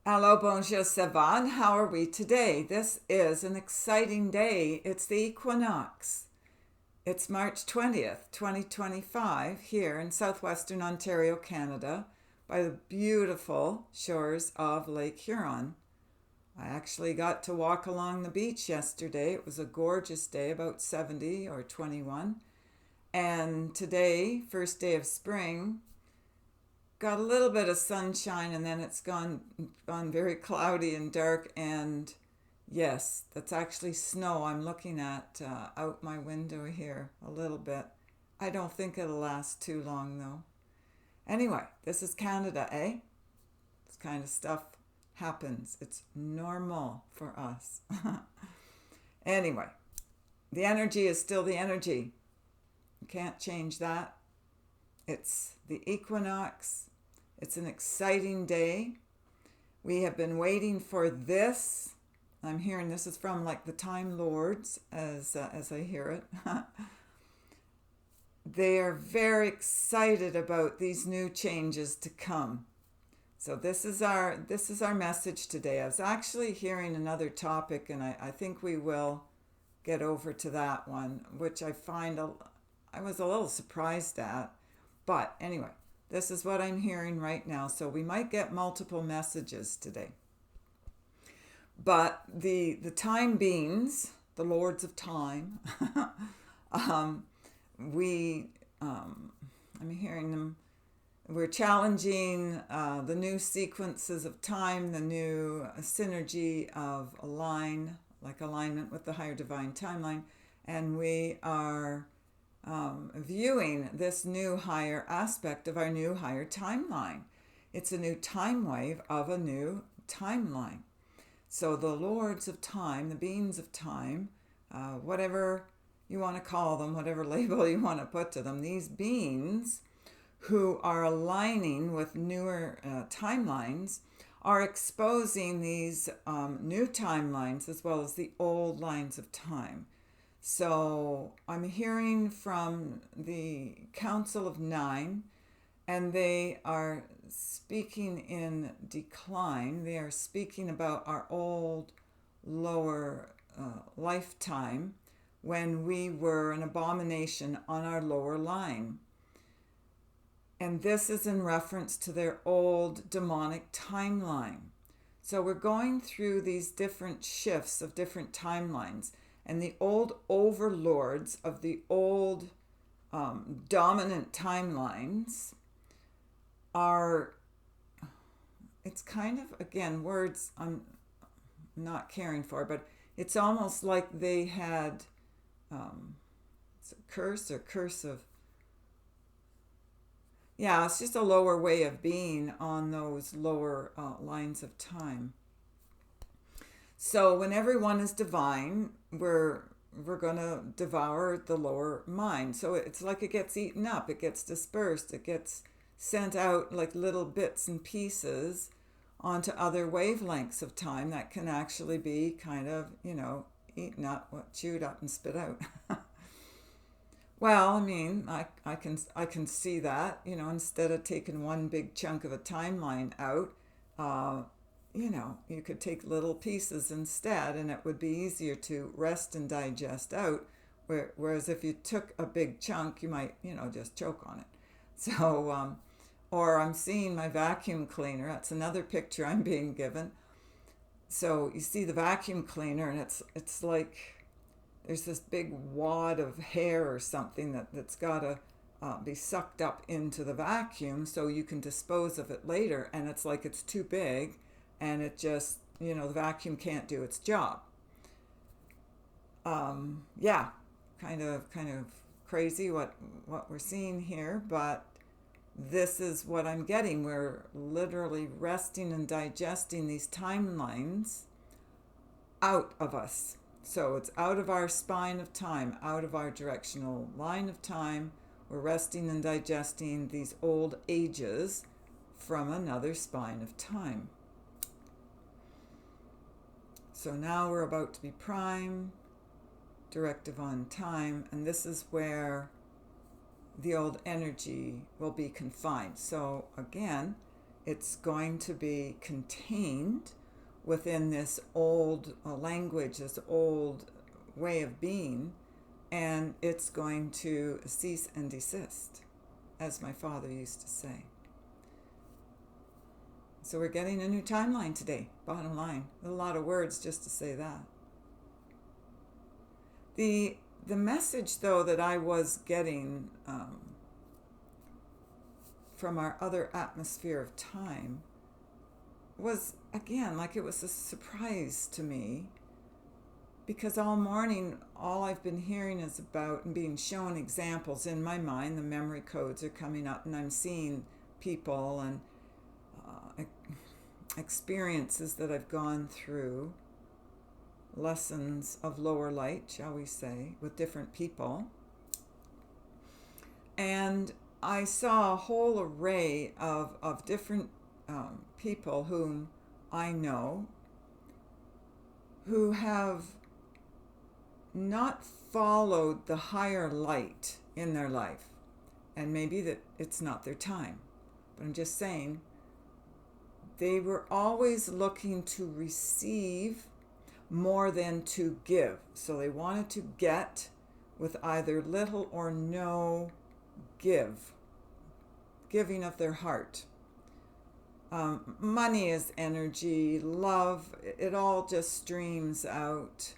Hello, bonjour, ça va? And how are we today? This is an exciting day. It's the equinox. It's March 20th, 2025, here in southwestern Ontario, Canada, by the beautiful shores of Lake Huron. I actually got to walk along the beach yesterday. It was a gorgeous day, about 70 or 21. And today, first day of spring, got a little bit of sunshine and then it's gone very cloudy and dark, and yes, that's actually snow I'm looking at out my window here a little bit. I don't think it'll last too long though. Anyway, this is Canada, eh? This kind of stuff happens. It's normal for us. Anyway, the energy is still the energy. You can't change that. It's the equinox. It's an exciting day. We have been waiting for this. I'm hearing this is from like the Time Lords as I hear it. They are very excited about these new changes to come. So this is our message today. I was actually hearing another topic, and I think we will get over to that one, which I was a little surprised at. But anyway, this is what I'm hearing right now. So we might get multiple messages today. But the time beings, the lords of time, I'm hearing them. We're challenging the new sequences of time, the new synergy of alignment with the higher divine timeline, and we are viewing this new higher aspect of our new higher timeline. It's a new time wave of a new timeline. So the lords of time, the beings of time, whatever you want to call them, whatever label you want to put to them, these beings who are aligning with newer timelines are exposing these new timelines as well as the old lines of time. So I'm hearing from the Council of Nine, and they are speaking in decline. They are speaking about our old, lower lifetime when we were an abomination on our lower line. And this is in reference to their old demonic timeline. So we're going through these different shifts of different timelines. And the old overlords of the old dominant timelines it's kind of, again, words I'm not caring for, but it's almost like they had, it's a curse or cursive. Yeah, it's just a lower way of being on those lower lines of time. So when everyone is divine, we're going to devour the lower mind. So it's like it gets eaten up, it gets dispersed, it gets sent out like little bits and pieces onto other wavelengths of time that can actually be kind of, eaten up, chewed up and spit out. Well, I mean, I can see that, instead of taking one big chunk of a timeline out, you could take little pieces instead, and it would be easier to rest and digest out. Whereas if you took a big chunk, you might, just choke on it. So, or I'm seeing my vacuum cleaner. That's another picture I'm being given. So you see the vacuum cleaner, and it's like there's this big wad of hair or something that's got to be sucked up into the vacuum so you can dispose of it later. And it's like it's too big, and it just, the vacuum can't do its job. Yeah, kind of crazy what we're seeing here, but this is what I'm getting. We're literally resting and digesting these timelines out of us. So it's out of our spine of time, out of our directional line of time. We're resting and digesting these old ages from another spine of time. So now we're about to be prime, directive on time, and this is where the old energy will be confined. So again, it's going to be contained within this old language, this old way of being, and it's going to cease and desist, as my father used to say. So we're getting a new timeline today, bottom line. A lot of words just to say that. The message, though, that I was getting from our other atmosphere of time was, again, like it was a surprise to me, because all morning, all I've been hearing is about and being shown examples in my mind. The memory codes are coming up, and I'm seeing people and experiences that I've gone through, lessons of lower light, shall we say, with different people. And I saw a whole array of different people whom I know who have not followed the higher light in their life. And maybe that it's not their time. But I'm just saying, they were always looking to receive more than to give. So they wanted to get with either little or no giving of their heart. Money is energy, love, it all just streams out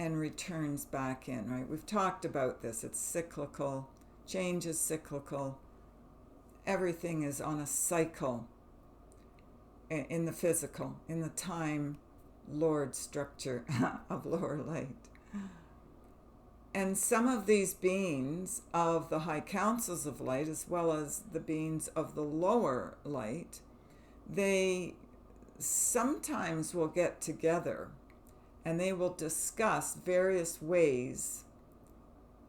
and returns back in, right? We've talked about this. It's cyclical. Change is cyclical. Everything is on a cycle in the physical, in the time Lord structure of lower light. And some of these beings of the high councils of light, as well as the beings of the lower light, they sometimes will get together and they will discuss various ways,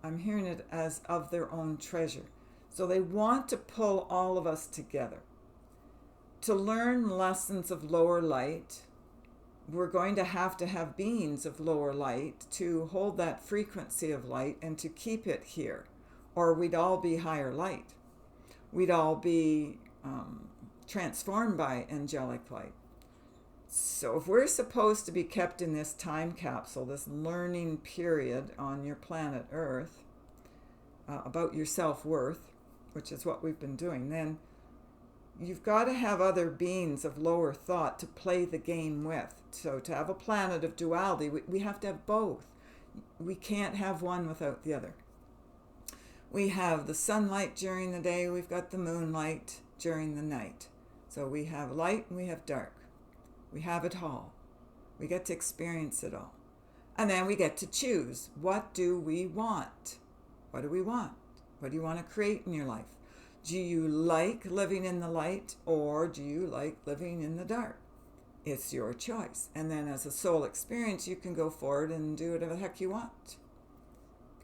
I'm hearing it as of their own treasure. So they want to pull all of us together. To learn lessons of lower light, we're going to have beings of lower light to hold that frequency of light and to keep it here, or we'd all be higher light. We'd all be transformed by angelic light. So if we're supposed to be kept in this time capsule, this learning period on your planet Earth about your self-worth, which is what we've been doing, then you've got to have other beings of lower thought to play the game with. So to have a planet of duality, we have to have both. We can't have one without the other. We have the sunlight during the day, we've got the moonlight during the night. So we have light and we have dark. We have it all. We get to experience it all. And then we get to choose. What do we want? What do we want? What do you want to create in your life? Do you like living in the light, or do you like living in the dark? It's your choice. And then as a soul experience, you can go forward and do whatever the heck you want,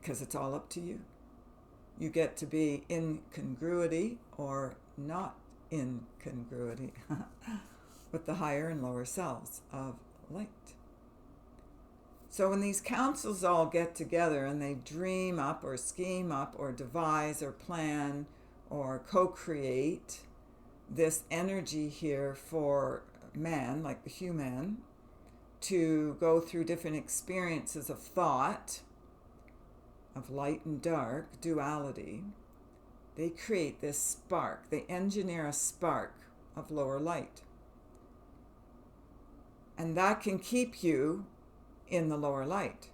because it's all up to you. You get to be in congruity or not in congruity with the higher and lower selves of light. So when these councils all get together and they dream up or scheme up or devise or plan or co-create this energy here for man, like the human, to go through different experiences of thought, of light and dark, duality, they create this spark. They engineer a spark of lower light. And that can keep you in the lower light.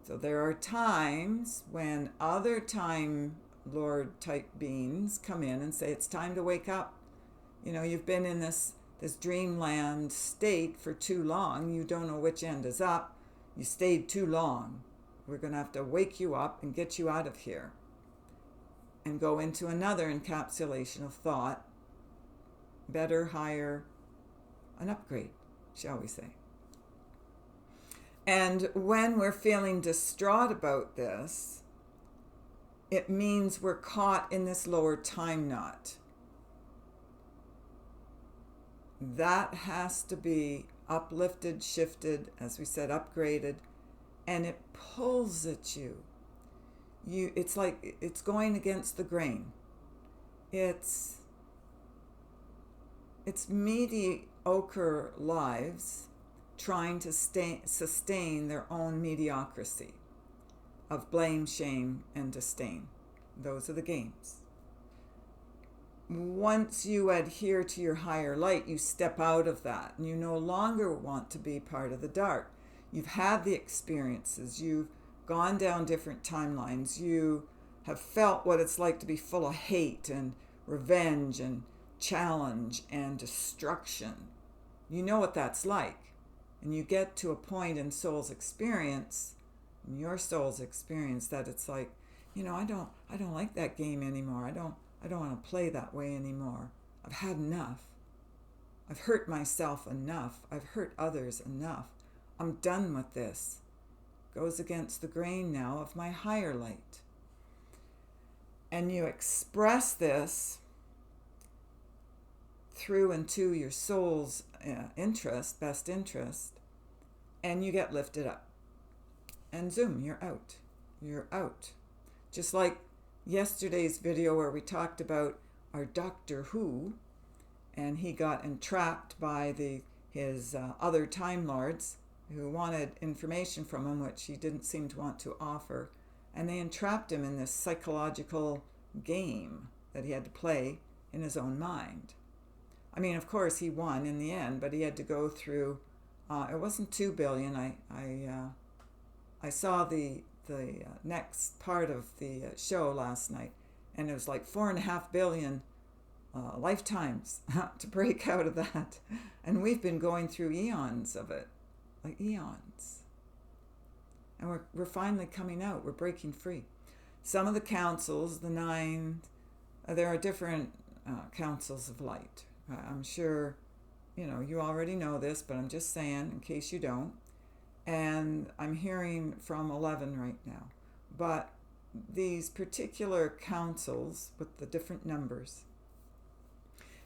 So there are times when other time Lord type beings come in and say, it's time to wake up. You know, you've been in this dreamland state for too long. You don't know which end is up. You stayed too long. We're going to have to wake you up and get you out of here and go into another encapsulation of thought, better, higher, an upgrade, shall we say. And when we're feeling distraught about this, it means we're caught in this lower time knot. That has to be uplifted, shifted, as we said, upgraded, and it pulls at you. It's like it's going against the grain. It's it's mediocre lives trying to sustain their own mediocrity of blame, shame, and disdain. Those are the games. Once you adhere to your higher light, you step out of that and you no longer want to be part of the dark. You've had the experiences, you've gone down different timelines, you have felt what it's like to be full of hate and revenge and challenge and destruction. You know what that's like. And you get to a point in soul's experience, in your soul's experience, that it's like, I don't like that game anymore. I don't want to play that way anymore. I've had enough. I've hurt myself enough. I've hurt others enough. I'm done with this. Goes against the grain now of my higher light. And you express this through and to your soul's interest, best interest, and you get lifted up. And zoom, you're out. You're out. Just like yesterday's video where we talked about our Doctor Who, and he got entrapped by his other Time Lords who wanted information from him, which he didn't seem to want to offer. And they entrapped him in this psychological game that he had to play in his own mind. I mean, of course, he won in the end, but he had to go through, it wasn't 2 billion. I saw the next part of the show last night, and it was like 4.5 billion lifetimes to break out of that. And we've been going through eons of it, like eons. And we're finally coming out. We're breaking free. Some of the councils, the 9, there are different councils of light. I'm sure, you already know this, but I'm just saying in case you don't. And I'm hearing from 11 right now. But these particular councils with the different numbers,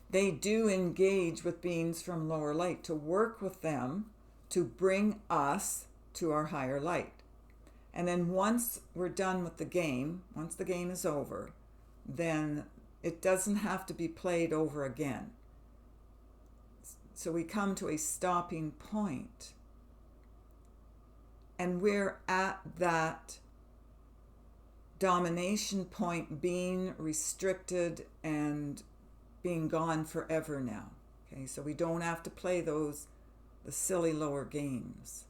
they do engage with beings from lower light to work with them to bring us to our higher light. And then once we're done with the game, once the game is over, then it doesn't have to be played over again. So we come to a stopping point. And we're at that domination point, being restricted and being gone forever now. Okay, so we don't have to play the silly lower games.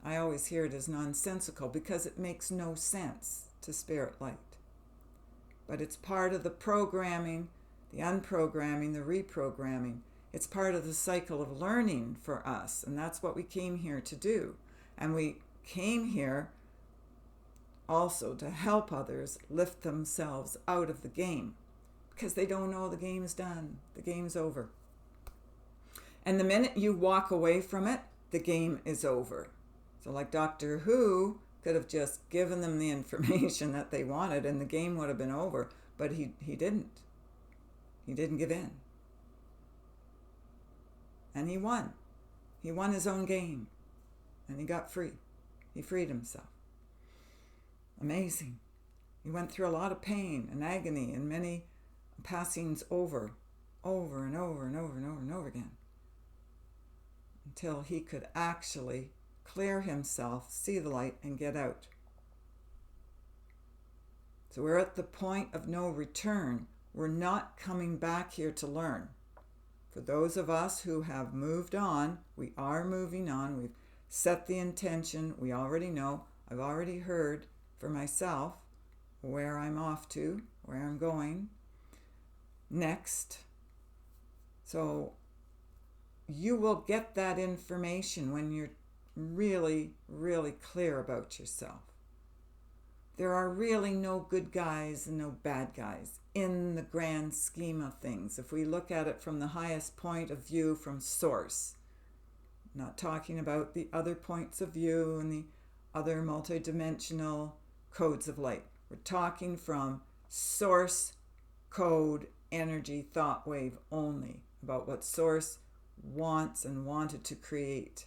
I always hear it as nonsensical because it makes no sense to spirit light. But it's part of the programming, the unprogramming, the reprogramming. It's part of the cycle of learning for us, and that's what we came here to do. And we came here also to help others lift themselves out of the game because they don't know the game is done. The game's over. And the minute you walk away from it, the game is over. So like Doctor Who could have just given them the information that they wanted and the game would have been over, but he didn't. He didn't give in. And he won. He won his own game. And he got free. He freed himself. Amazing. He went through a lot of pain and agony and many passings over and over and over and over again, until he could actually clear himself, see the light, and get out. So we're at the point of no return. We're not coming back here to learn. For those of us who have moved on, we are moving on. We've set the intention. We already know. I've already heard for myself where I'm off to, where I'm going next. So you will get that information when you're really, really clear about yourself. There are really no good guys and no bad guys in the grand scheme of things. If we look at it from the highest point of view, from source, not talking about the other points of view and the other multidimensional codes of light. We're talking from source, code, energy, thought wave only, about what source wants and wanted to create.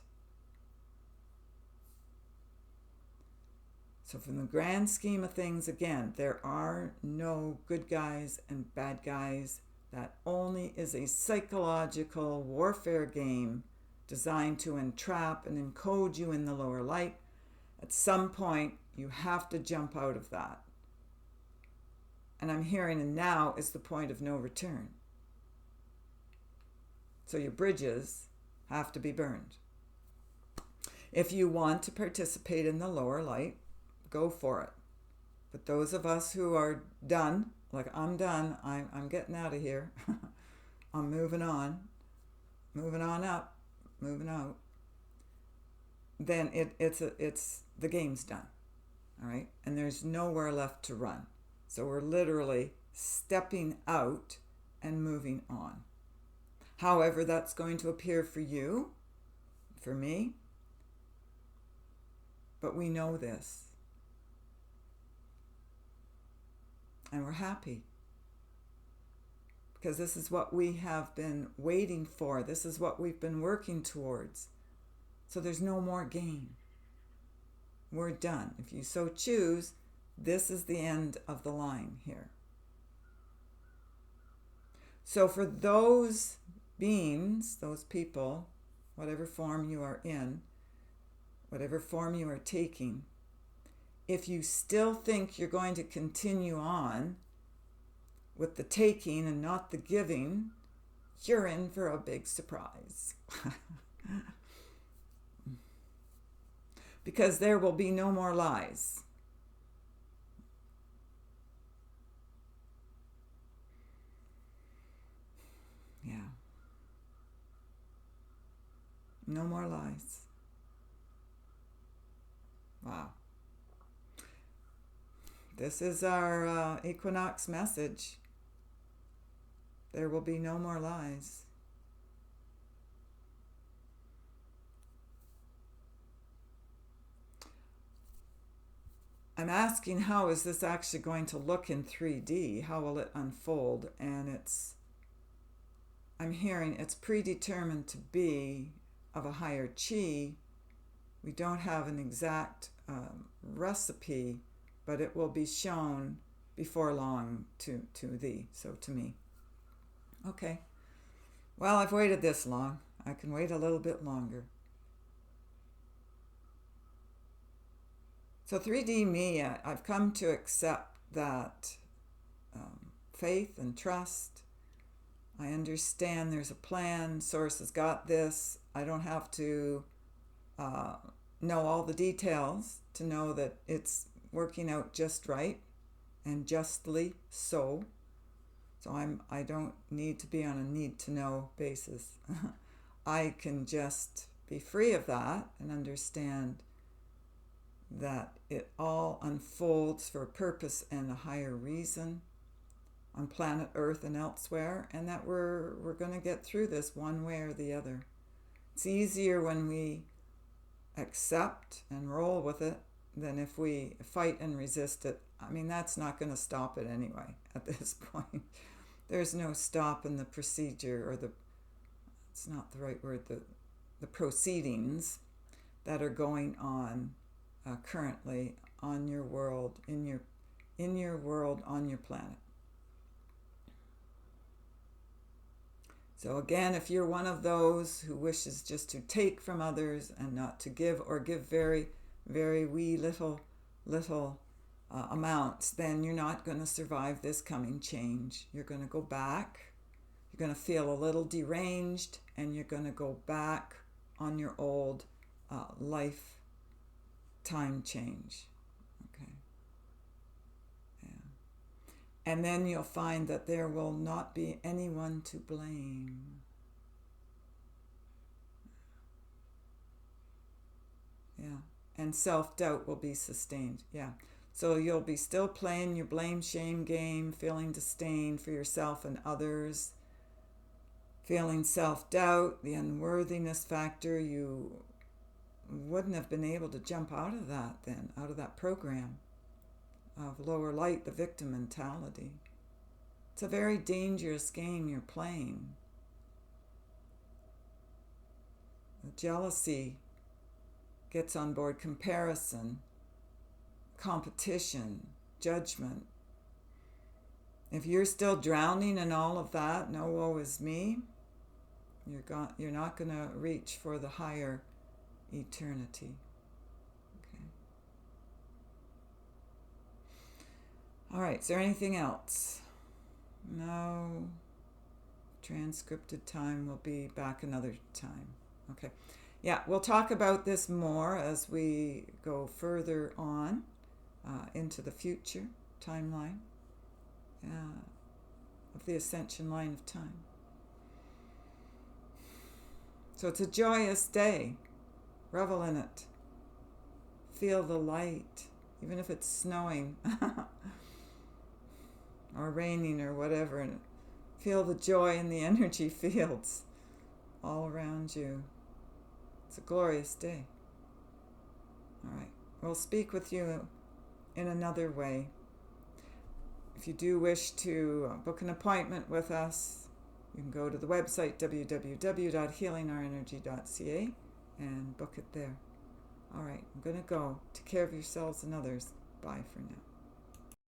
So from the grand scheme of things, again, there are no good guys and bad guys. That only is a psychological warfare game designed to entrap and encode you in the lower light. At some point, you have to jump out of that. And I'm hearing, and now is the point of no return. So your bridges have to be burned. If you want to participate in the lower light, go for it. But those of us who are done, like I'm done, I'm getting out of here. I'm moving on up, moving out. Then it's the game's done, all right? And there's nowhere left to run. So we're literally stepping out and moving on. However that's going to appear for you, for me, but we know this. And we're happy. Because this is what we have been waiting for. This is what we've been working towards. So there's no more game. We're done. If you so choose, this is the end of the line here. So for those beings, those people, whatever form you are in, whatever form you are taking, if you still think you're going to continue on with the taking and not the giving, you're in for a big surprise. Because there will be no more lies. Yeah. No more lies. Wow. This is our Equinox message. There will be no more lies. I'm asking, how is this actually going to look in 3D? How will it unfold? And I'm hearing it's predetermined to be of a higher chi. We don't have an exact recipe, but it will be shown before long to thee, so to me. Okay. Well, I've waited this long. I can wait a little bit longer. So 3D me, I've come to accept that faith and trust. I understand there's a plan. Source has got this. I don't have to know all the details to know that it's working out just right and justly so. So I don't need to be on a need to know basis. I can just be free of that and understand that it all unfolds for a purpose and a higher reason on planet Earth and elsewhere, and that we're going to get through this one way or the other. It's easier when we accept and roll with it than if we fight and resist it. I mean, that's not going to stop it anyway at this point. There's no stop in the procedure, or it's not the right word, the proceedings that are going on currently on your world, in your world, on your planet. So again, if you're one of those who wishes just to take from others and not to give, or give very, very wee little amounts, then you're not going to survive this coming change. You're going to go back. You're going to feel a little deranged, and you're going to go back on your old life time change. Okay. Yeah. And then you'll find that there will not be anyone to blame. Yeah. And self-doubt will be sustained. Yeah. So you'll be still playing your blame-shame game, feeling disdain for yourself and others, feeling self-doubt, the unworthiness factor. You wouldn't have been able to jump out of that then, out of that program of lower light, the victim mentality. It's a very dangerous game you're playing. The jealousy gets on board, comparison, competition, judgment, If you're still drowning in all of that, no woe is me, you're not going to reach for the higher eternity. Okay. All right, is there anything else? No. Transcripted time will be back another time. Okay. Yeah, we'll talk about this more as we go further on into the future timeline of the ascension line of time. So it's a joyous day. Revel in it. Feel the light, even if it's snowing or raining or whatever. And feel the joy in the energy fields all around you. It's a glorious day. All right. We'll speak with you in another way. If you do wish to book an appointment with us, you can go to the website www.healingourenergy.ca and book it there. All right. I'm going to go. Take care of yourselves and others. Bye for now.